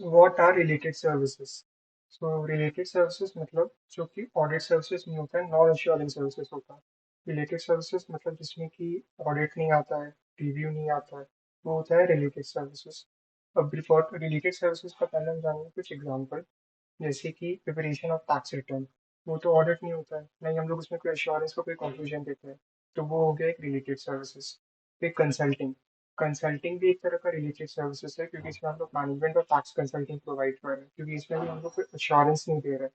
What are related services. So related services मतलब जो कि ऑडिट सर्विसेज नहीं होता है, नॉन एश्योरेंस सर्विसेज होता है। रिलेटेड सर्विसेज मतलब जिसमें कि ऑडिट नहीं आता है, रिव्यू नहीं आता है, वो होता है रिलेटेड सर्विसेज। अब रिपोर्ट रिलेटेड सर्विसेज का पहले हम जानेंगे कुछ एग्जांपल, जैसे कि प्रिपरेशन ऑफ टैक्स रिटर्न। वो तो ऑडिट नहीं होता है, नहीं हम लोग उसमें कोई एश्योरेंस का कोई कंक्लूजन देते हैं, तो वो हो गया एक रिलेटेड सर्विसेज। फिर कंसल्टिंग। कंसल्टिंग भी एक तरह का रिलेटेड सर्विसेज है, क्योंकि इसमें हम लोग मैनेजमेंट और टैक्स कंसल्टिंग प्रोवाइड कर रहे हैं, क्योंकि इसमें भी हम लोग कोई एश्योरेंस नहीं दे रहे हैं।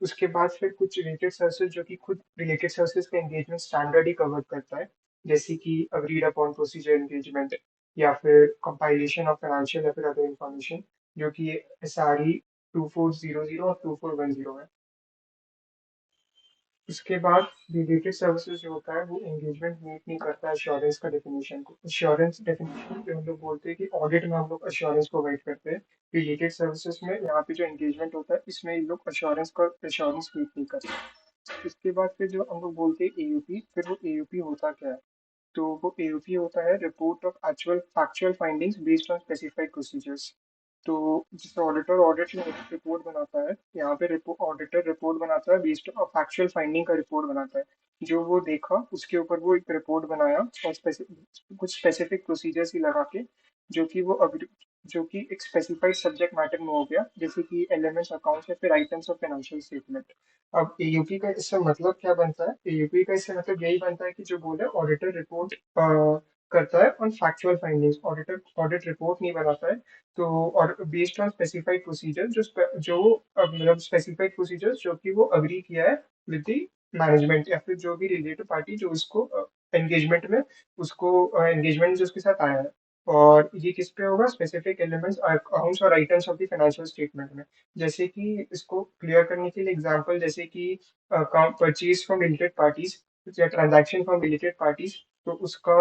उसके बाद फिर कुछ रिलेटेड सर्विसेज जो कि खुद रिलेटेड सर्विसेज का एंगेजमेंट स्टैंडर्ड ही कवर करता है, जैसे कि अग्रीड अपॉन प्रोसीजर एंगेजमेंट, या फिर कंपाइलेशन ऑफ फाइनेंशियल या फिर अदर इंफॉर्मेशन, जो कि एस आर ई 2400 और 2410 है। उसके बाद रिलेटेड सर्विसेज जो होता है वो एंगेजमेंट मीट नहीं करता है एश्योरेंस का डेफिनेशन को। एश्योरेंस डेफिनेशन जो हम लोग बोलते हैं कि ऑडिट में हम लोग एश्योरेंस प्रोवाइड करते हैं, रिलेटेड सर्विसेज में यहाँ पे जो एंगेजमेंट होता है इसमें ये लोग एश्योरेंस मीट नहीं करते। इसके बाद फिर जो हम लोग बोलते हैं एयूपी, फिर वो एयूपी होता क्या है। तो वो एयूपी होता है report of actual factual findings based on specified procedures. तो जैसे ऑडिटर ऑडिट में रिपोर्ट बनाता है, यहाँ पे ऑडिटर रिपोर्ट बनाता है बेस्ड ऑन फैक्चुअल फाइंडिंग का रिपोर्ट बनाता है। जो वो देखा उसके ऊपर वो एक रिपोर्ट बनाया, और कुछ स्पेसिफिक प्रोसीजर्स ही लगा के, जो कि वो अग्री जो कि एक स्पेसिफाइड सब्जेक्ट मैटर में हो गया, जैसे कि एलएमएस अकाउंट्स या फिर आइटम्स ऑफ फाइनेंशियल स्टेटमेंट। अब एयूपी का इससे मतलब क्या बनता है, एयूपी का इससे मतलब यही बनता है कि जो बोले ऑडिटर रिपोर्ट करता है on factual findings, auditor audit report नहीं बनाता है। तो और बेस्ड ऑन स्पेसिफाइड प्रोसीजर मतलब स्पेसिफाइड प्रोसीजर जो कि वो अग्री किया है विद द मैनेजमेंट, या फिर जो भी रिलेटेड पार्टी जो उसको एंगेजमेंट में उसको एंगेजमेंट जो उसके साथ आया है। और ये किस पे होगा, स्पेसिफिक एलिमेंट्स अकाउंट्स और items of the financial statement में। जैसे कि इसको क्लियर करने के लिए एग्जांपल, जैसे कि परचेज फ्रॉम रिलेटेड पार्टीज या ट्रांजैक्शन फ्रॉम रिलेटेड पार्टीज, तो उसका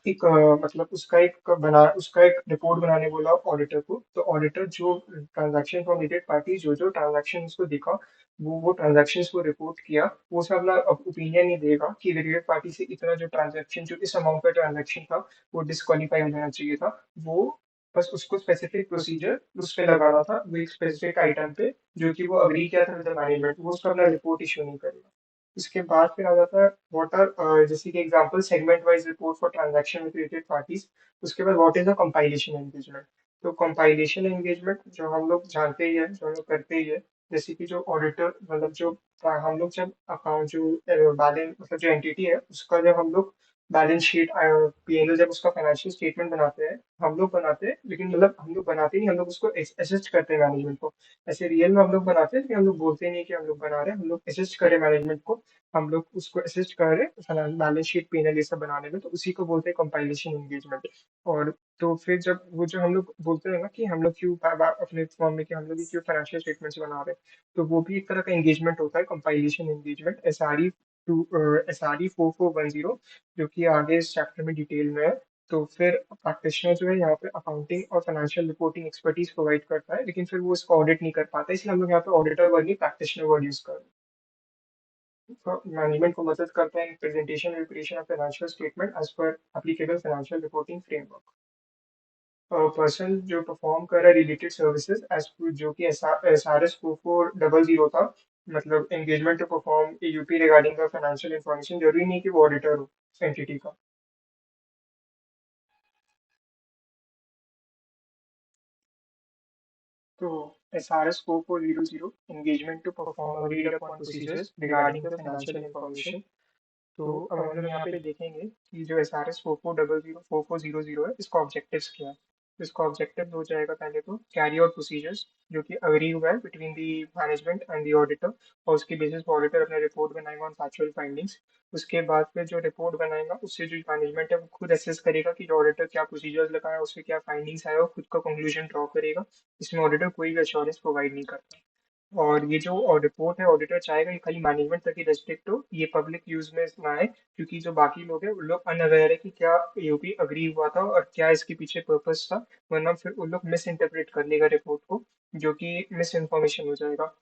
एक मतलब उसका एक रिपोर्ट बनाने बोला ऑडिटर को। तो ऑडिटर जो ट्रांजैक्शन फ्रॉम रिलेटेड पार्टी जो जो ट्रांजैक्शन उसको दिखा, वो ट्रांजैक्शन को रिपोर्ट किया। वो सब अपना ओपिनियन नहीं देगा कि रिलेटेड पार्टी से इतना जो ट्रांजैक्शन, जो इस अमाउंट का ट्रांजैक्शन था, वो डिस्क्वालीफाई हो जाना चाहिए था। वो बस उसको स्पेसिफिक प्रोसीजर उस पे लगाना था, वो एक स्पेसिफिक आइटम पे, जो कि वो अग्री किया था विद द मैनेजमेंट, वो उसका अपना रिपोर्ट इशू नहीं करेगा। इसके बाद फिर आ जाता है व्हाट आर, जैसे कि example segment wise report for transaction with related parties. उसके बाद what is a compilation engagement. तो कंपाइलेशन एंगेजमेंट जो हम लोग जानते ही है, जो हम लोग करते ही है, जैसे कि जो ऑडिटर मतलब जो हम लोग जब अकाउंट जो बैलेंस मतलब जो एंटिटी है उसका जब हम लोग बैलेंस शीट पीएनएल जब उसका फाइनेंशियल स्टेटमेंट बनाते हैं, हम लोग बनाते हैं, लेकिन मतलब हम लोग बनाते नहीं, हम लोग उसको असिस्ट करते हैं मैनेजमेंट को। ऐसे रियल में हम लोग बनाते हैं, लेकिन हम लोग बोलते नहीं कि हम लोग बना रहे हैं, हम लोग असिस्ट करें मैनेजमेंट को। हम लोग उसको असिस्ट कर रहे हैं बैलेंस शीट पीएनएल ये सब बनाने में, तो उसी को बोलते हैं कंपाइलेशन एंगेजमेंट। और तो फिर जब वो जो हम लोग बोलते हैं ना कि हम लोग क्यों अपने फॉर्म में कि हम लोग क्यों फाइनेंशियल स्टेटमेंट्स बना रहे हैं, तो वो भी एक तरह का एंगेजमेंट होता है, compilation engagement. S R E 4410, जो कि आगे इस चैप्टर में डिटेल में है। तो फिर प्रैक्टिशनर जो है यहाँ पे अकाउंटिंग और फाइनेंशियल रिपोर्टिंग एक्सपर्टीज प्रोवाइड करता है, लेकिन फिर वो इसको ऑडिट नहीं कर पाता, इसलिए हम लोग यहाँ पे ऑडिटर वर्ड नहीं प्रैक्टिशनर वर्ड यूज कर रहे हैं। मैनेजमेंट को मदद करता है in presentation and creation of financial statement as per applicable financial reporting framework. Person जो परफॉर्म कर रहा है रिलेटेड सर्विसेज एज जो कि एस आर एस 4400 था, मतलब engagement to perform UP regarding the financial information, जरूरी नहीं कि वो ऑडिटर हो एंटिटी का। तो SRS 4400 engagement to perform agreed upon procedures regarding the financial information। तो अब हम लोग यहाँ पे देखेंगे कि जो SRS 4400 है, इसका ऑब्जेक्टिव्स क्या है। तो इसका ऑब्जेक्टिव हो जाएगा पहले तो कैरी आउट प्रोसीजर्स, जो कि अग्री हुआ है between the management and the auditor, और उसके बेसिस पर ऑडिटर अपना रिपोर्ट बनाएगा ऑन फैक्चुअल फाइंडिंग्स। उसके बाद फिर जो रिपोर्ट बनाएगा उससे जो मैनेजमेंट है वो खुद असेस करेगा कि जो ऑडिटर क्या प्रोसीजर्स लगाया, उससे क्या फाइंडिंग्स आया, और खुद का कंक्लूजन ड्रॉ करेगा। इसमें ऑडिटर कोई भी अश्योरेंस प्रोवाइड नहीं करता। और ये जो रिपोर्ट है ऑडिटर चाहेगा ये खाली मैनेजमेंट तक ही रेस्ट्रिक्ट हो, ये पब्लिक यूज में ना आए, क्योंकि जो बाकी लोग हैं उन लोग अनअवेयर है कि क्या एओपी अग्री हुआ था और क्या इसके पीछे पर्पस था। वरना फिर उन लोग मिस इंटरप्रेट कर लेगा रिपोर्ट को, जो कि मिस इन्फॉर्मेशन हो जाएगा।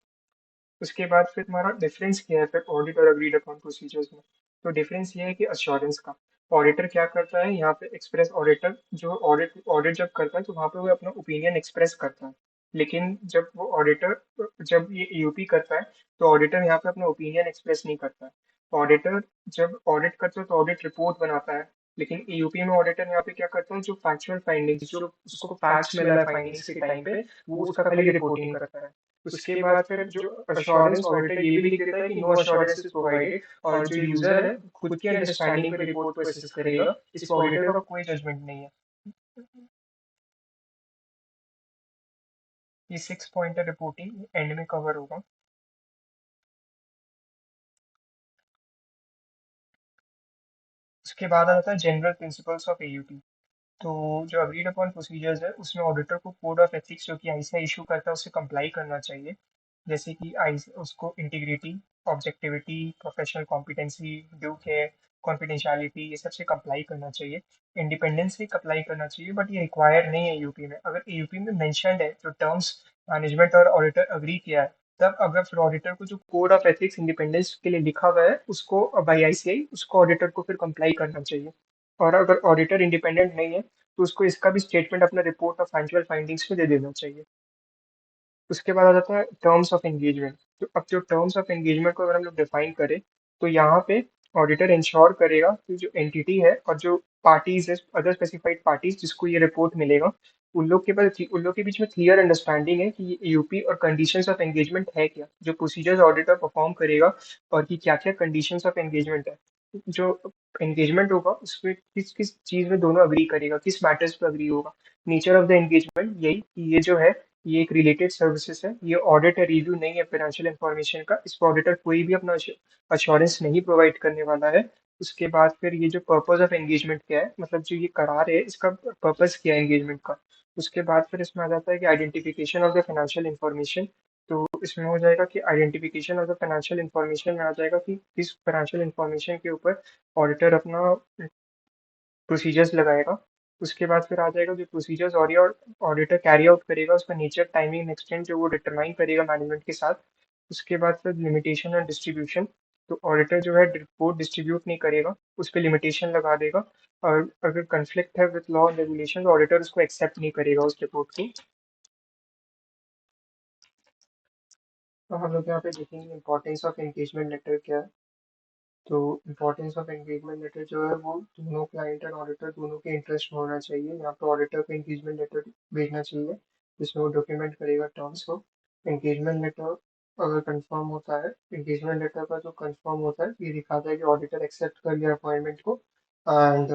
उसके बाद फिर हमारा डिफरेंस क्या है फिर ऑडिट और अग्रीड अपॉन प्रोसीजर्स में। तो डिफरेंस ये है कि अश्योरेंस का ऑडिटर क्या करता है यहाँ पे, एक्सप्रेस ऑडिटर जो ऑडिट ऑडिट जब करता है तो वहां पे वो अपना ओपिनियन एक्सप्रेस करता है। लेकिन जब वो ऑडिटर, जब ये ईयूपी करता है तो ऑडिटर यहाँ पे अपना ओपिनियन एक्सप्रेस नहीं करता है। ऑडिटर जब ऑडिट करता है तो ऑडिट रिपोर्ट बनाता है। लेकिन ईयूपी में ऑडिटर यहाँ पे क्या करता है, जो फैक्चुअल फाइंडिंग्स, जो उसको फैक्ट्स मिला है फाइंडिंग्स के टाइम पे, वो उसका खाली रिपोर्टिंग करता है। उसके बाद फिर जो अश्योरेंस ऑडिटर ये भी लिख देता है कि नो अश्योरेंस इज प्रोवाइडेड, और जो यूजर है खुद की अंडरस्टैंडिंग पे रिपोर्ट को असेस करेगा, इस ऑडिटर का कोई जजमेंट नहीं है। ये 6 पॉइंटर रिपोर्टिंग एंड में कवर होगा। उसके बाद आता है जनरल प्रिंसिपल्स ऑफ एयूपी। तो जो अग्रीड अपॉन प्रोसीजर्स है उसमें ऑडिटर को कोड ऑफ एथिक्स जो कि आईसीए इशू करता है उससे कंप्लाई करना चाहिए। जैसे कि आई उसको integrity, objectivity, professional competency, due care, confidentiality, ये सब से कंप्लाई करना चाहिए। इंडिपेंडेंस से अप्लाई करना चाहिए, बट ये रिक्वायर नहीं है यूपी में। अगर यूपी में मेंशन्ड है जो टर्म्स मैनेजमेंट और ऑडिटर अग्री किया है, तब अगर फिर ऑडिटर को जो कोड ऑफ एथिक्स इंडिपेंडेंस के लिए लिखा हुआ है उसको बाई आईसीआई, उसको ऑडिटर को फिर कंप्लाई करना चाहिए। और अगर ऑडिटर इंडिपेंडेंट नहीं है तो उसको इसका भी स्टेटमेंट अपना रिपोर्ट ऑफ फाइनेंशियल फाइंडिंग्स में दे देना चाहिए। उसके बाद आ जाता है टर्म्स ऑफ एंगेजमेंट। तो अब जो टर्म्स ऑफ एंगेजमेंट को अगर हम लोग डिफाइन करें, तो यहाँ पे ऑडिटर इंश्योर करेगा कि जो एंटिटी है और जो पार्टीज है, अदर स्पेसिफाइड पार्टीज जिसको ये रिपोर्ट मिलेगा, उन लोग के बीच में क्लियर अंडरस्टैंडिंग है कि ये यूपी और कंडीशंस ऑफ एंगेजमेंट है क्या, जो प्रोसीजर्स ऑडिटर परफॉर्म करेगा, और कि क्या क्या कंडीशंस ऑफ एंगेजमेंट है। जो एंगेजमेंट होगा उसमें किस किस चीज में दोनों अग्री करेगा, किस मैटर्स पे अग्री होगा। नेचर ऑफ द एंगेजमेंट यही कि ये जो है ये एक रिलेटेड सर्विसेज है, ये ऑडिट या रिव्यू नहीं है फाइनेंशियल इंफॉर्मेशन का, इस पर ऑडिटर कोई भी अपना अश्योरेंस नहीं प्रोवाइड करने वाला है। उसके बाद फिर ये जो पर्पस ऑफ एंगेजमेंट क्या है, मतलब जो ये करार है इसका पर्पस क्या है एंगेजमेंट का। उसके बाद फिर इसमें आ जाता है कि identification of the financial information. तो इसमें हो जाएगा कि identification of the financial information में आ जाएगा कि किस फाइनेंशियल इंफॉर्मेशन के ऊपर ऑडिटर अपना प्रोसीजर्स लगाएगा। उसके बाद फिर आ जाएगा जो प्रोसीजर्स ऑडिटर कैरी आउट करेगा, उसका नेचर, टाइमिंग, एक्सटेंट जो वो डिटरमाइन करेगा मैनेजमेंट के साथ। उसके बाद फिर लिमिटेशन और डिस्ट्रीब्यूशन। तो ऑडिटर जो है रिपोर्ट डिस्ट्रीब्यूट नहीं करेगा, उस पर लिमिटेशन लगा देगा। और अगर कन्फ्लिक्ट है विद लॉ एंड रेगुलेशन तो ऑडिटर उसको एक्सेप्ट नहीं करेगा उस रिपोर्ट को। तो हम लोग यहाँ पे देखेंगे इंपॉर्टेंस ऑफ एंगेजमेंट लेटर क्या है। तो इम्पोर्टेंस ऑफ एंगेजमेंट लेटर जो है वो दोनों क्लाइंट और ऑडिटर दोनों के इंटरेस्ट में होना चाहिए। यहाँ पे ऑडिटर को एंगेजमेंट लेटर भेजना चाहिए जिसमें वो डॉक्यूमेंट करेगा टर्म्स को। एंगेजमेंट लेटर अगर कंफर्म होता है, एंगेजमेंट लेटर का जो कंफर्म होता है ये दिखाता है कि ऑडिटर एक्सेप्ट कर लिया अपॉइंटमेंट को एंड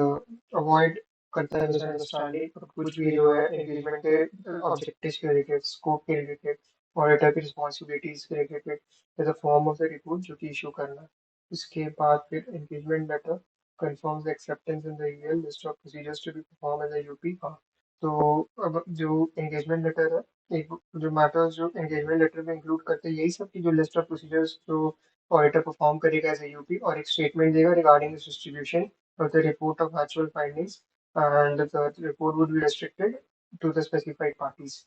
अवॉइड करता है मिसअंडरस्टैंडिंग और कुछ भी जो है एंगेजमेंट के ऑब्जेक्टिव्स के रिलेटेड, स्कोप के रिलेटेड, ऑडिटर की रिस्पॉन्सिबिलिटीज के related as a form of the report जो कि इशू करना है। उसके बाद फिर engagement letter confirms the acceptance in the email list of procedures to be performed as a UP। हाँ, तो अब जो engagement letter है, एक जो matters जो engagement letter में include करते हैं यही सब की जो list of procedures जो auditor perform करेगा as a UP, और एक statement देगा regarding the distribution of the report of actual findings, and the report would be restricted to the specified parties।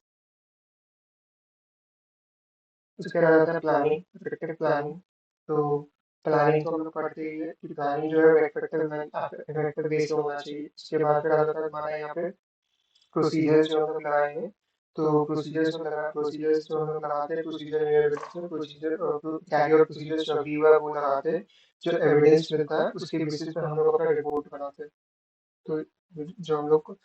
उसके बाद आता है प्लानिंग, इफेक्टिव प्लानिंग। तो प्लानिंग तो हम लोग पढ़ते ही है कि प्लानिंग जो है इफेक्टिव वे से होना चाहिए। उसके बाद फिर आ जाता है हमारा यहाँ पे प्रोसीजर्स जो हम लोग लगाएंगे। तो प्रोसीजर्स जो हम लोग लगाते हैं, प्रोसीजर कैरी आउट प्रोसीजर्स जो अभी हुआ है वो लगाते हैं। जो एविडेंस मिलता है उसके बेसिस पे हम लोग अपना रिपोर्ट बनाते हैं। तो जो हम लोग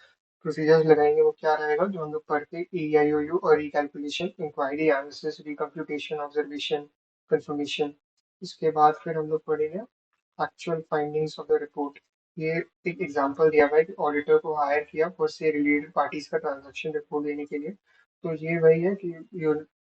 प्रोसीजर्स लगाएंगे वो क्या रहेगा, जो हम लोग पढ़ते हैं EIOU और recalculation, inquiry, analysis, recomputation, observation, confirmation. इसके बाद फिर हम लोग पढ़ेंगे actual findings of the report. ये एक एग्जांपल दिया हुआ है कि ऑडिटर को हायर किया फॉर से रिलेटेड पार्टीज का ट्रांजैक्शन रिपोर्ट देने के लिए। तो ये वही है कि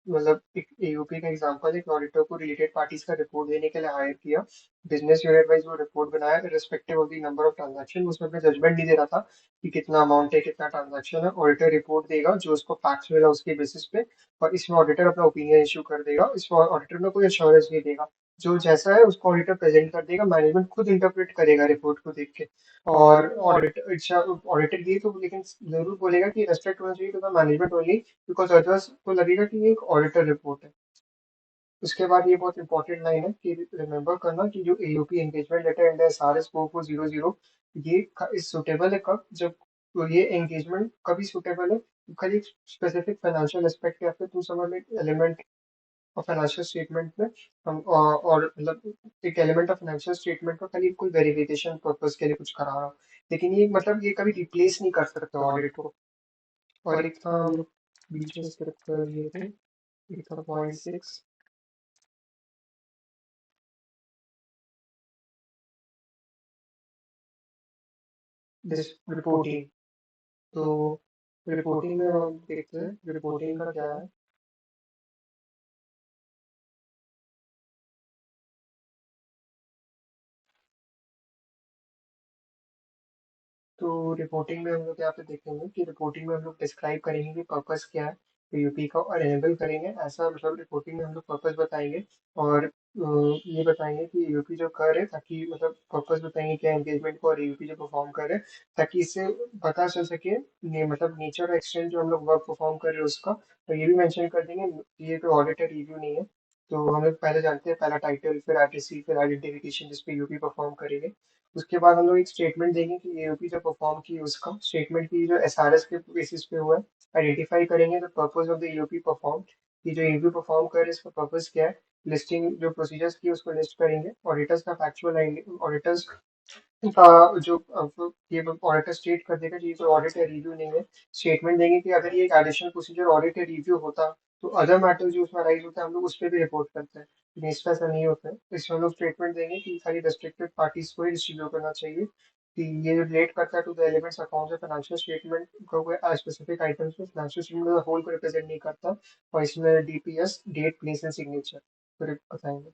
मतलब एक एयूपी का एग्जांपल है कि ऑडिटर को रिलेटेड पार्टीज का रिपोर्ट देने के लिए हायर किया। बिजनेस यूनिट वाइज वो रिपोर्ट बनाया respective of the number of transaction, उसमें अपना जजमेंट नहीं दे रहा था कि कितना अमाउंट है, कितना ट्रांजैक्शन है। ऑडिटर रिपोर्ट देगा जो उसको फैक्ट्स मिला उसके बेसिस पे, और इसमें ऑडिटर अपना ओपिनियन इशू कर देगा। इसमें ऑडिटर में कोई अश्योरेंस नहीं देगा, जो जैसा है उसको ऑडिटर प्रेजेंट कर देगा, मैनेजमेंट खुद इंटरप्रेट करेगा रिपोर्ट को देख के। और ऑडिटर ये तो लेकिन जरूर बोलेगा कि रेस्पेक्ट होना चाहिए to the management only, because others को लगेगा कि ये एक ऑडिटर रिपोर्ट है। उसके बाद ये बहुत इंपॉर्टेंट लाइन है कि रिमेंबर करना कि जो AUP engagement letter and S R S 4400 ये सुटेबल है कब, जब तो ये एंगेजमेंट कभी सुटेबल है, खाली स्पेसिफिक फाइनेंशियल एस्पेक्ट या फिर तुम समझ लो एलिमेंट और फाइनेंशियल स्टेटमेंट में हम और मतलब एक एलिमेंट ऑफ फाइनेंशियल स्टेटमेंट का खाली कोई वेरिफिकेशन पर्पस के लिए कुछ करा रहा हो, लेकिन ये मतलब ये कभी रिप्लेस नहीं कर सकते ऑडिट को। और एक था हम लोग बीच में स्किप कर दिए थे, एक था पॉइंट 6, दिस रिपोर्टिंग। तो रिपोर्टिंग में हम देखते हैं रिपोर्टिंग का क्या है। तो रिपोर्टिंग में हम लोग यहाँ पे देखेंगे कि रिपोर्टिंग में हम लोग डिस्क्राइब करेंगे कि पर्पस क्या है यूपी का, और एनेबल करेंगे ऐसा, मतलब रिपोर्टिंग में हम लोग पर्पस बताएंगे और ये बताएंगे कि यूपी जो कर रहे, ताकि मतलब पर्पस बताएंगे क्या एंगेजमेंट को, और यूपी जो परफॉर्म कर रहे हैं, ताकि इससे पता चल सके मतलब नेचर और एक्सटेंट जो हम लोग वर्क परफॉर्म कर रहे हैं उसका। तो ये भी मेंशन कर देंगे, ये कोई ऑडिट रिव्यू नहीं है। तो हम लोग पहले जानते हैं, पहला टाइटल, फिर आरटीसी, फिर आइडेंटिफिकेशन जिसपे यूपी परफॉर्म करेंगे। उसके बाद हम लोग एक स्टेटमेंट देंगे कि एओपी जो परफॉर्म की उसका स्टेटमेंट की जो एसआरएस के बेसिस पे हुआ है, आइडेंटिफाई करेंगे the purpose of the AOP perform, कि जो एओपी परफॉर्म कर रहे हैं इसका पर्पस क्या है। लिस्टिंग जो प्रोसीजर्स की उसको लिस्ट करेंगे, ऑडिटर्स का फैक्चुअल, ऑडिटर्स का जो ये ऑडिटर स्टेट कर देगा कि ये कोई ऑडिट या रिव्यू नहीं है। स्टेटमेंट देंगे कि अगर ये एक एडिशनल प्रोसीजर ऑडिट या रिव्यू होता तो अदर मैटर जो उसमें राइज होता है हम लोग उस पर भी रिपोर्ट करते हैं, लेकिन इसका ऐसा नहीं होता है। तो इसमें हम लोग स्टेटमेंट देंगे कि खाली रेस्ट्रिक्टेड पार्टीज को ही डिस्ट्रीब्यूट करना चाहिए, कि ये जो रिलेट करता है टू द एलिमेंट्स अकाउंट्स और फाइनेंशियल स्टेटमेंट को स्पेसिफिक आइटम्स में, फाइनेंशियल स्टेटमेंट होल को रिप्रेजेंट नहीं करता। और इसमें DPS date place and signature तो बताएंगे।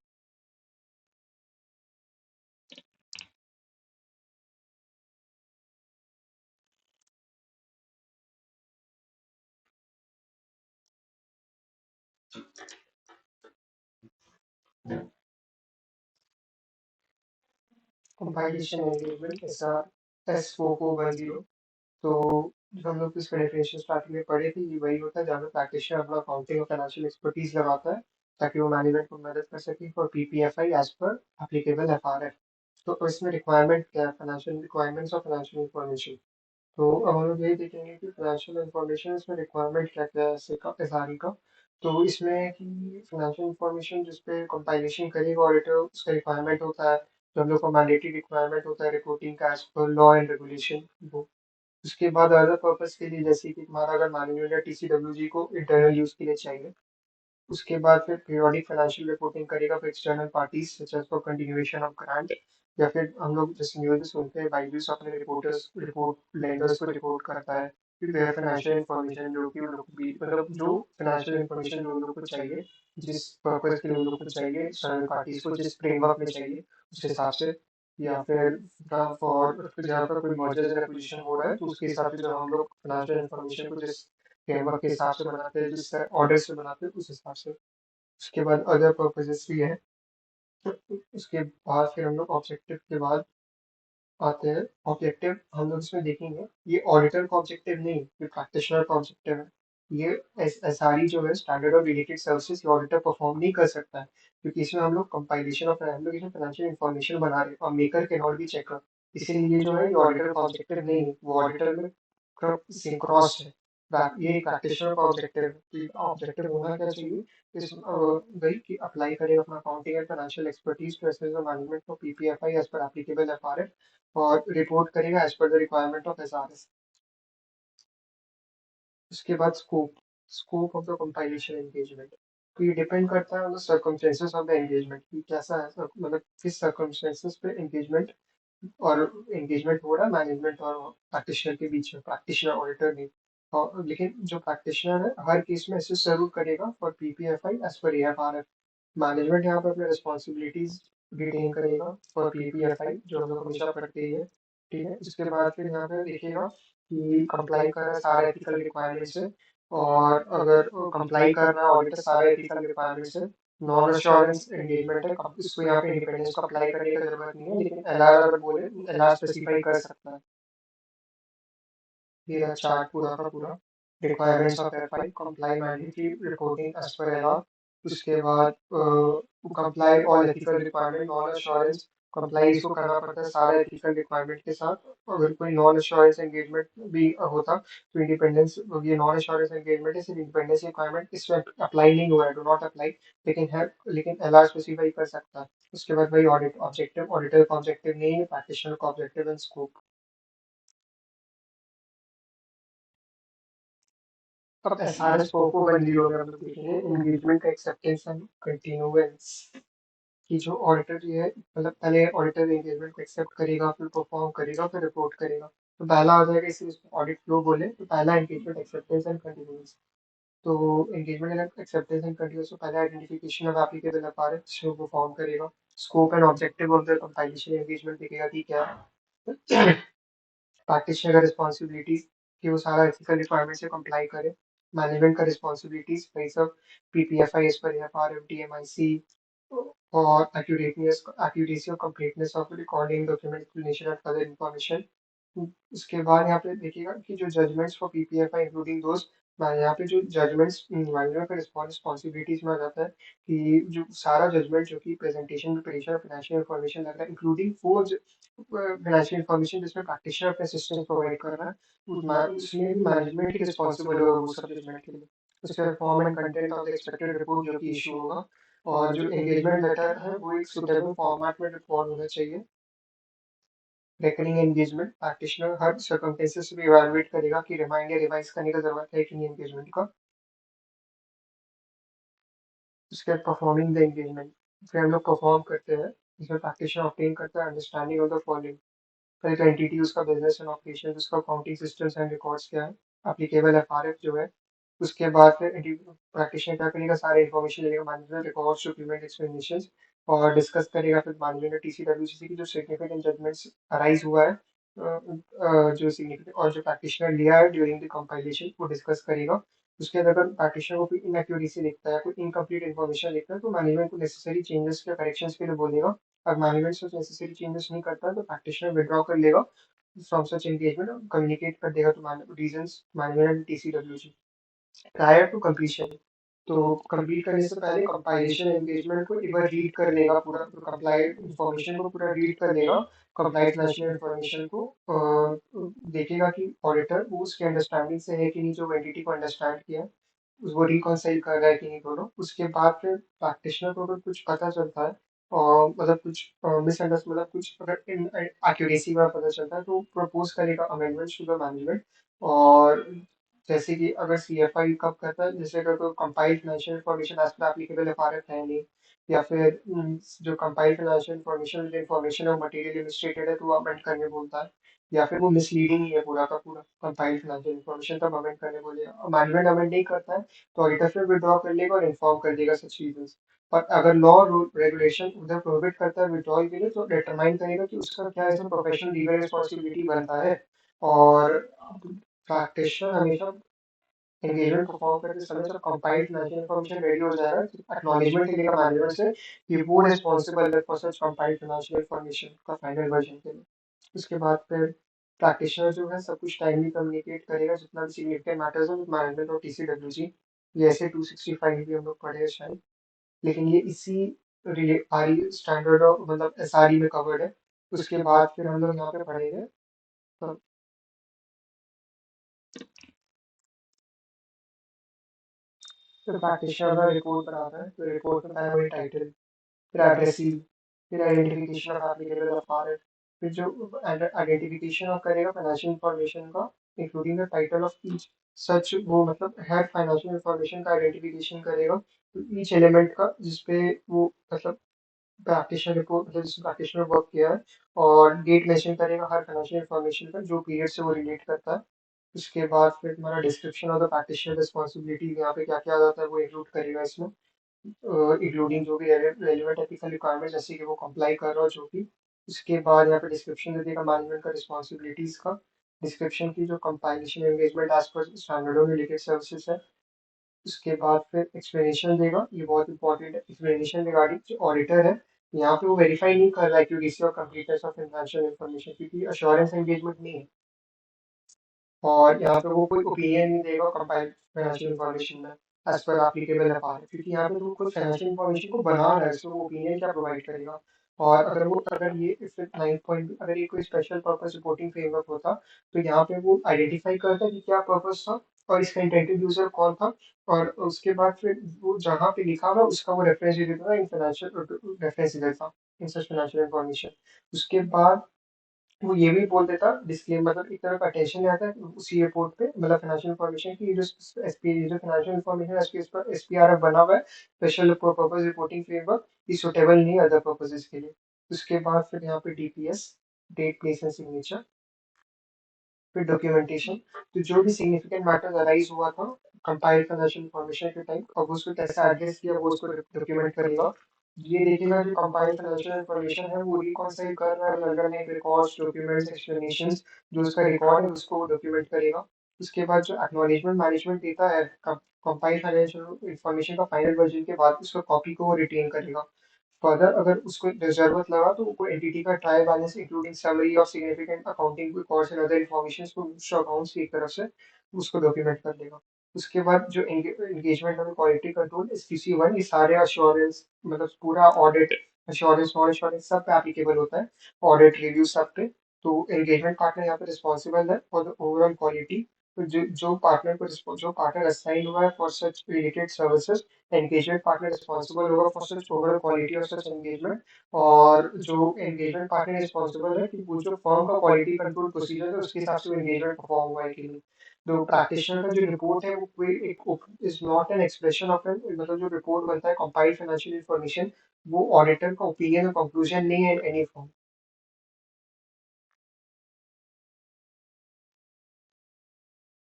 Compilation engagement SR S4410। तो जो हम लोग इसका डेफिनेशन स्टार्टिंग में पढ़े थे, ये वही होता है जहाँ पे प्रैक्टिशनर अपना अकाउंटिंग और फाइनेंशियल एक्सपर्टीज लगाता है, ताकि वो मैनेजमेंट को मदद कर सके for PPFI as per applicable FRF. तो इसमें रिक्वायरमेंट क्या है, फाइनेंशियल रिक्वायरमेंट्स और फाइनेंशियल इंफॉर्मेशन। तो अब हम लोग यही देखेंगे कि फाइनेंशियल इंफॉर्मेशन इसमें रिक्वायरमेंट क्या क्या है एसआरई का। तो इसमें कि फाइनेंशियल इंफॉर्मेशन जिसपे कंपाइलेशन करेगा ऑडिटर, उसका रिक्वायरमेंट होता है, जो हम लोग का मैंडेटरी रिक्वायरमेंट होता है रिपोर्टिंग का as per law and regulation. उसके बाद अदर पर्पस के लिए, जैसे कि तुम्हारा अगर मैनेजमेंट या टीसीडब्ल्यूजी को इंटरनल यूज के लिए चाहिए। उसके बाद फिर पीरियोडिक फाइनेंशियल रिपोर्टिंग करेगा for external parties such as for continuation of grant, या फिर हम लोग जैसे न्यूज़ में सुनते हैं बाइजूस अपने रिपोर्ट लेंडर्स को रिपोर्ट करता है फिर फाइनेंशियल इंफॉर्मेशन जो कि उन लोग को भी मतलब जो फाइनेंशियल इंफॉर्मेशन जो उन लोग को चाहिए, जिस पर्पज के लिए उन लोग को चाहिए, एक्सटर्नल पार्टीज को जिस फ्रेमवर्क में चाहिए उस हिसाब से, या फिर फॉर जहाँ पर कोई मर्जर या एक्विजिशन हो रहा है तो उसके हिसाब से जो हम लोग फाइनेंशियल इंफॉर्मेशन को जिस फ्रेमवर्क के हिसाब से बनाते हैं, जिस ऑर्डर से बनाते हैं उस हिसाब से। उसके बाद अदर पर्पसेस भी है। उसके बाद फिर हम लोग ऑब्जेक्टिव के बाद आते हैं। ऑब्जेक्टिव हम लोग इसमें देखेंगे, ये ऑडिटर का ऑब्जेक्टिव नहीं, ये प्रैक्टिशनर का ऑब्जेक्टिव है। ये एसआरई जो है स्टैंडर्ड और रिलेटेड सर्विसेज, ये ऑडिटर परफॉर्म नहीं कर सकता है, क्योंकि इसमें हम लोग कंपाइलेशन ऑफ हम लोग इसमें फाइनेंशियल इंफॉर्मेशन बना रहे हैं और मेकर के नॉट बी चेकर। इसीलिए ये जो है ये ऑडिटर का ऑब्जेक्टिव नहीं है, वो ऑडिटर में सिंक्रॉस है। ये प्रैक्टिशनर का ऑब्जेक्टिव है। तो ऑब्जेक्टिव होना क्या चाहिए, इस वही कि अप्लाई करें अपना accounting and financial expertise to assess the management for PPFI as per applicable FRF, और रिपोर्ट करेगा as per the requirement of SRS. उसके बाद scope of the compilation engagement. तो ये डिपेंड करता है on the circumstances of the engagement, कि कैसा है मतलब किस सर्कमस्टेंसेस पे एंगेजमेंट और एंगेजमेंट हो रहा है मैनेजमेंट और प्रैक्टिशनर के बीच में, प्रैक्टिशनर ऑडिटर नहीं। और लेकिन जो प्रैक्टिशनर है हर केस में असिस्ट जरूर करेगा फॉर पीपीएफआई एज पर एएफआरएफ। मैनेजमेंट यहाँ पर अपने रिस्पॉन्सिबिलिटीज रिटेन करेगा फॉर पीपीएफआई, जो हम लोग हमेशा पढ़ते ही है। ठीक है, इसके बाद फिर यहाँ पे देखेगा कि कंप्लाई कर रहा है सारे एथिकल रिक्वायरमेंट से, और अगर कंप्लाई कर रहा है ऑडिटर सारे एथिकल रिक्वायरमेंट से। नॉन अश्योरेंस एंगेजमेंट है, इसको यहाँ पे इंडिपेंडेंस को अप्लाई करने की जरूरत नहीं है, लेकिन एलआर अगर बोले एलआर स्पेसिफाई कर सकता है। ये रहा चार्ट पूरा का पूरा। Requirements of FI, comply mandatory reporting as per LR. उसके बाद comply all ethical requirement, non assurance comply इसको करना पड़ता है सारे एथिकल रिक्वायरमेंट के साथ। अगर कोई नॉन एश्योरेंस एंगेजमेंट भी होता तो इंडिपेंडेंस, ये नॉन एश्योरेंस एंगेजमेंट है, सिर्फ इंडिपेंडेंस रिक्वायरमेंट इस वक्त अप्लाई नहीं हुआ है, डू नॉट अप्लाई, लेकिन है, लेकिन एलआर स्पेसिफाई कर सकता है। उसके बाद वही ऑडिट ऑब्जेक्टिव, ऑडिटर का ऑब्जेक्टिव नहीं है, प्रैक्टिशनर का ऑब्जेक्टिव एंड स्कोप। अब एसआरएस 4410 में हम लोग देखेंगे एंगेजमेंट का एक्सेप्टेंस एंड कंटिन्यूएंस की। जो ऑडिटर ये है, मतलब पहले ऑडिटर एंगेजमेंट को एक्सेप्ट करेगा, फिर परफॉर्म करेगा, फिर रिपोर्ट करेगा। तो पहला आ जाएगा, इसे ऑडिट फ्लो बोले तो पहला एंगेजमेंट एक्सेप्टेंस एंड कंटिन्यूएंस। तो engagement and acceptance and continuance तो पहले आइडेंटिफिकेशन ऑफ एप्लीकेबल एफआरएस जिसको परफॉर्म करेगा, scope and objective of the compilation engagement देखेगा कि क्या है, प्रैक्टिशनर का रिस्पॉन्सिबिलिटीज कि वो सारा एथिकल रिक्वायरमेंट से कंप्लाई करे, मैनेजमेंट का रिस्पॉन्सिबिलिटीज वही सब, पीपीएफआई एज पर एफआरएफ डीएमआईसी, और accuracy और completeness of recording document explanation and other information। उसके बाद यहाँ पे देखिएगा कि जो जजमेंट्स फॉर पीपीएफआई इंक्लूडिंग दोस्त, यहाँ पे जो जजमेंट्स मैनेजर का रिस्पॉन्सिबिलिटीज में आ जाता है कि जो सारा जजमेंट जो कि प्रेजेंटेशन प्रिपरेशन फाइनेंशियल इंफॉर्मेशन लग रहा है, इंक्लूडिंग वो फाइनेंशियल इंफॉर्मेशन जिसमें प्रैक्टिशनर अपने असिस्टेंस प्रोवाइड कर रहा है, उसमें भी मैनेजमेंट ही रिस्पॉन्सिबल होगा वो सब जजमेंट के लिए। उसके बाद form and content of the expected report जो कि इशू होगा, और जो एंगेजमेंट लेटर है वो एक सुटेबल फॉर्मेट में रिकॉर्ड होना चाहिए। रिकरिंग एंगेजमेंट, प्रैक्टिशनर हर सर्कमस्टेंसेस में इवैल्यूएट करेगा कि रिमाइंड या रिवाइज करने का जरूरत है कि नहीं एंगेजमेंट का। उसके बाद परफॉर्मिंग द एंगेजमेंट, फिर हम लोग परफॉर्म करते हैं। इसमें प्रैक्टिशनर ऑब्टेन करता है अंडरस्टैंडिंग ऑफ द फॉलोइंग, पहले तो एंटिटी, उसका बिजनेस एंड ऑपरेशन, उसका अकाउंटिंग सिस्टम्स एंड रिकॉर्ड्स क्या है, एप्लीकेबल एफआरएफ जो है। उसके बाद फिर प्रैक्टिशनर क्या करेगा, सारे इन्फॉर्मेशन लेगा, मैनेजमेंट रिकॉर्ड्स, डॉक्यूमेंट एक्सप्लेनेशन, और डिस्कस करेगा फिर मैनेजमेंट टीसीडब्ल्यूसी की जो सिग्निफिकेंट जजमेंट्स अराइज हुआ है, जो सिग्निफिकेंट और जो प्रैक्टिशनर लिया है ड्यूरिंग द कंपाइलेशन वो डिस्कस करेगा। उसके बाद अगर प्रैक्टिशनर को कोई इनएक्यूरेसी दिखता है, कोई इनकम्प्लीट इन्फॉर्मेशन दिखता है, तो मैनेजमेंट को नेसेसरी चेंजेस या करेक्शंस के लिए बोलेगा। अगर मैनेजमेंट से नेसेसरी चेंजेस नहीं करता है तो प्रैक्टिशनर विड्रॉ कर लेगा फ्रॉम सच एंगेजमेंट और कम्युनिकेट कर देगा तो reasons management TCWC prior to completion. तो कंप्लीट करने से पहले कंपाइलेशन एंगेजमेंट को एक बार रीड कर लेगा, पूरा कंप्लाइड इंफॉर्मेशन को पूरा रीड कर लेगा, कंप्लाइड नेशनल इंफॉर्मेशन को देखेगा कि ऑडिटर वो उसके अंडरस्टैंडिंग से है कि नहीं, जो एंटिटी को अंडरस्टैंड किया है उसको रिकॉन्साइल कर रहा है कि नहीं दोनों। उसके बाद फिर प्रैक्टिशनर को अगर कुछ पता चलता है और मतलब कुछ मिसअंडरस्टैंड, मतलब कुछ अगर इन एक्यूरेसी का पता चलता है तो प्रपोज करेगा अमेंडमेंट्स टू द मैनेजमेंट। और जैसे कि अगर सीएफआई कब करता है, जैसे अगर कोई compiled financial information as per applicable FRF है नहीं, या फिर जो कंपाइल्ड फाइनेंशियल इंफॉर्मेशन जो इंफॉर्मेशन है मटेरियल इलस्ट्रेटेड है तो वो अमेंड करने बोलता है, या फिर वो मिसलीडिंग ही है पूरा का पूरा कंपाइल्ड फाइनेंशियल इंफॉर्मेशन तब अमेंड करने बोलेगा। मैनेजमेंट अमेंड नहीं करता है तो ऑडिटर फिर विड्रॉ कर लेगा और इन्फॉर्म कर देगा सच चीजें। और अगर लॉ रेगुलेशन उधर प्रोहिबिट करता है विड्रॉल के लिए तो डिटरमाइन करेगा कि उसका क्या इसमें प्रोफेशनल लीगल रिस्पॉन्सिबिलिटी बनता है। और प्रैक्टिशनर हमेशा एंगेजमेंट परफॉर्म करते समय जब कंपाइल्ड फाइनेंशियल इंफॉर्मेशन रेडी हो जाएगा, एक्नॉलेजमेंट लेगा मैनेजमेंट से कि वो रिस्पॉन्सिबल है for such compiled financial information का फाइनल वर्जन के लिए। उसके बाद फिर प्रैक्टिशनर जो है सब कुछ टाइमली कम्युनिकेट करेगा जितना भी सिग्निफिकेंट मैटर्स है मैनेजमेंट और टीसीडब्ल्यूसी। ये ऐसे 265 भी हम लोग पढ़े हैं शायद, लेकिन ये इसी आरई स्टैंडर्ड मतलब एसआरई में कवर्ड है। उसके बाद फिर हम लोग यहाँ पे पढ़ेंगे तो फिर प्रैक्टिशनर का रिपोर्ट बनाता है, तो रिपोर्ट में पहले वही टाइटल, फिर एड्रेसिंग, फिर आइडेंटिफिकेशन ऑफ एप्लीकेबल एफआरएफ, फिर जो आइडेंटिफिकेशन ऑफ करेगा फाइनेंशियल इंफॉर्मेशन का including the title of each such, वो मतलब हर फाइनेंशियल इंफॉर्मेशन का आइडेंटिफिकेशन करेगा ईच एलिमेंट का जिसपे वो मतलब प्रैक्टिशनर रिपोर्ट मतलब जिसमें प्रैक्टिशनर वर्क किया है, और डेट मेंशन करेगा हर फाइनेंशियल इंफॉर्मेशन का जो पीरियड से वो रिलेट करता है। उसके बाद फिर हमारा description of the practitioner responsibility, यहाँ पे क्या क्या आ जाता है वो इंक्लूड करेगा इसमें, इंक्लूडिंग जो भी रेलिवेंट एथिकल रिक्वायरमेंट जैसे कि वो कंप्लाई कर रहा हो जो भी। उसके बाद यहाँ पे डिस्क्रिप्शन दे देगा मैनेजमेंट का रिस्पॉन्सिबिलिटीज का, डिस्क्रिप्शन की जो कंपाइलेशन एंगेजमेंट एज पर स्टैंडर्डों में लिखित सर्विसेज है। उसके बाद फिर एक्सप्लेनेशन देगा, ये बहुत इंपॉर्टेंट है, एक्सप्लेनेशन रिगार्डिंग जो ऑडिटर है यहाँ पे वो वेरीफाई नहीं कर रहा है एक्यूरेसी और कंप्लीटनेस ऑफ फाइनेंशियल इंफॉर्मेशन क्योंकि अश्योरेंस एंगेजमेंट नहीं है। और यहाँ पे वो कोई ओपिनियन नहीं देगा कंपाइल्ड फाइनेंशियल इंफॉर्मेशन में एज पर एप्लीकेबल एफआरएफ, क्योंकि यहाँ पे तो कोई फाइनेंशियल इंफॉर्मेशन को बना रहा है, इसमें वो ओपिनियन क्या प्रोवाइड करेगा। और अगर ये इफ 9 पॉइंट अगर ये कोई स्पेशल पर्पस रिपोर्टिंग फ्रेमवर्क होता तो यहाँ पे वो आइडेंटिफाई करता कि क्या पर्पस था और इसका इंटेंटिव यूजर कौन था, और उसके बाद फिर वो जहाँ पे लिखा हुआ उसका वो रेफरेंस दे देता था इन फाइनेंशियल रेफरेंस दे देता इन सच फाइनेंशियल इन्फॉर्मेशन। उसके बाद वो ये भी बोल देता डिस्क्लेम, मतलब एक तरह का अटेंशन ले आता है उसी रिपोर्ट पे, मतलब फाइनेंशियल इन्फॉर्मेशन की, जो फाइनेंशियल इन्फॉर्मेशन एसपीआरएफ बना हुआ है special purpose reporting framework, is suitable नहीं अदर पर्पसेस के लिए। उसके बाद फिर यहाँ पे DPS, date place and signature, फिर डॉक्यूमेंटेशन, तो जो भी सिग्निफिकेंट मैटर अराइज हुआ था कंपाइल फाइनेंशियल इन्फॉर्मेशन के टाइम, अब उसको कैसे एड्रेस किया वो उसको डॉक्यूमेंट करेगा। ये देखेगा जो कंपाइल फाइनेंशियल इन्फॉर्मेशन है वो रिकॉन्साइल कर रहा है अल्टरनेट रिकॉर्ड्स डॉक्यूमेंट्स एक्सप्लेनेशंस, जो उसका रिकॉर्ड है उसको डॉक्यूमेंट करेगा। उसके बाद जो एक्नॉलेजमेंट मैनेजमेंट देता है कंपाइल फाइनेंशियल इन्फॉर्मेशन का फाइनल वर्जन के बाद उसका कॉपी को वो रिटेन करेगा। फर्दर अगर उसको जरूरत लगा तो कोई एंटिटी का trial balance including summary of significant accounting records and other information को अकाउंट्स की एक तरफ से उसको डॉक्यूमेंट कर लेगा। उसके बाद जो एंगेजमेंट और क्वालिटी कंट्रोल एसक्यूसी वन, ये सारे अश्योरेंस मतलब पूरा ऑडिट अश्योरेंस नॉन अश्योरेंस सब पे एप्लीकेबल होता है, ऑडिट रिव्यू सब पे। तो एंगेजमेंट पार्टनर यहाँ पे रिस्पॉन्सिबल है फॉर द ओवरऑल क्वालिटी। तो जो पार्टनर असाइन हुआ है for such related services, engagement partner responsible होगा for such overall quality of such engagement. और जो एंगेजमेंट पार्टनर रिस्पॉन्सिबल है कि वो जो फर्म का क्वालिटी कंट्रोल प्रोसीजर है उसके हिसाब से एंगेजमेंट परफॉर्म हुआ है कि नहीं। तो प्रैक्टिशनर का जो रिपोर्ट है वो कोई एक is not an expression of an, मतलब जो रिपोर्ट बनता है कंपाइल्ड फाइनेंशियल इन्फॉर्मेशन, वो ऑडिटर का ओपिनियन और कंक्लूजन नहीं है इन एनी फॉर्म।